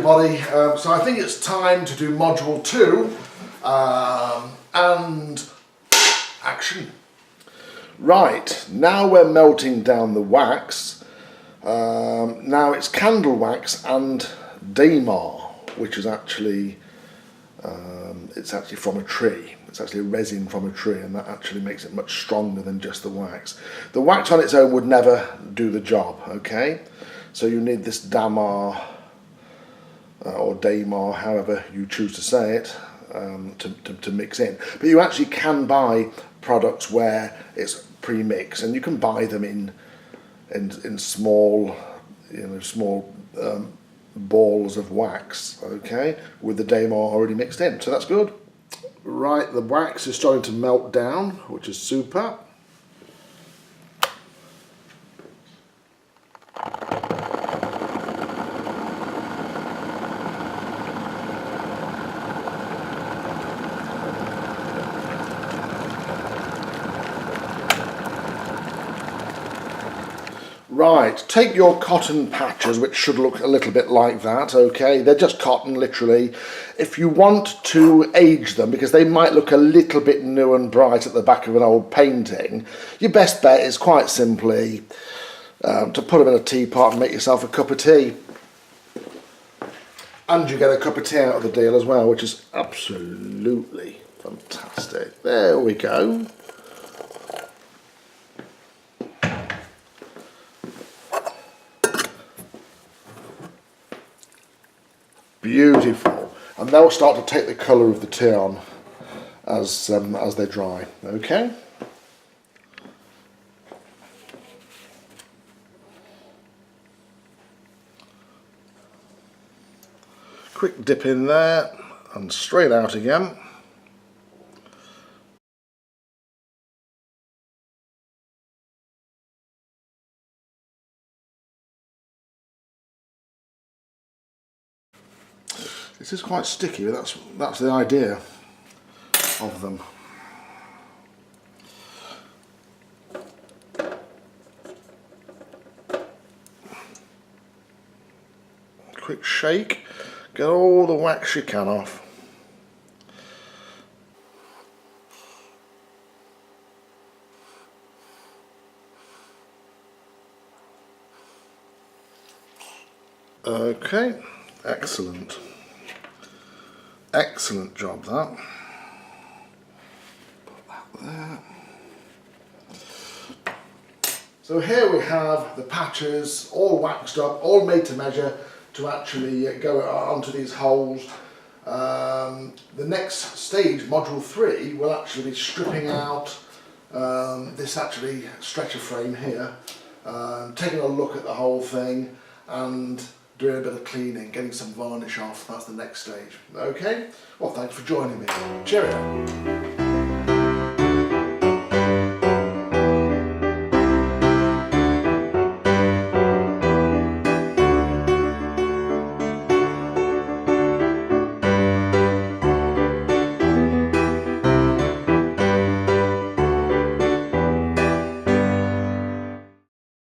everybody. So I think it's time to do module 2 and action. Right, now we're melting down the wax. Now it's candle wax and daymar, which is actually it's actually from a tree. It's actually a resin from a tree, and that actually makes it much stronger than just the wax. The wax on its own would never do the job, okay? So you need this damar or daymar, however you choose to say it, to mix in. But you actually can buy products where it's pre-mixed, and you can buy them in small, small balls of wax, okay, with the daymar already mixed in. So that's good. Right, the wax is starting to melt down, which is super. Right, take your cotton patches, which should look a little bit like that, okay? They're just cotton, literally. If you want to age them, because they might look a little bit new and bright at the back of an old painting, your best bet is quite simply to put them in a teapot and make yourself a cup of tea. And you get a cup of tea out of the deal as well, which is absolutely fantastic. There we go. Beautiful, and they'll start to take the colour of the tea on as they dry. Okay. Quick dip in there and straight out again. This is quite sticky, but that's the idea of them. Quick shake, get all the wax you can off. Okay, excellent. Excellent job, that. Put that there. So here we have the patches all waxed up, all made to measure to actually go onto these holes. The next stage, module 3, will actually be stripping out this actually stretcher frame here, taking a look at the whole thing and doing a bit of cleaning, getting some varnish off. That's the next stage. Okay? Well, thanks for joining me. Cheerio.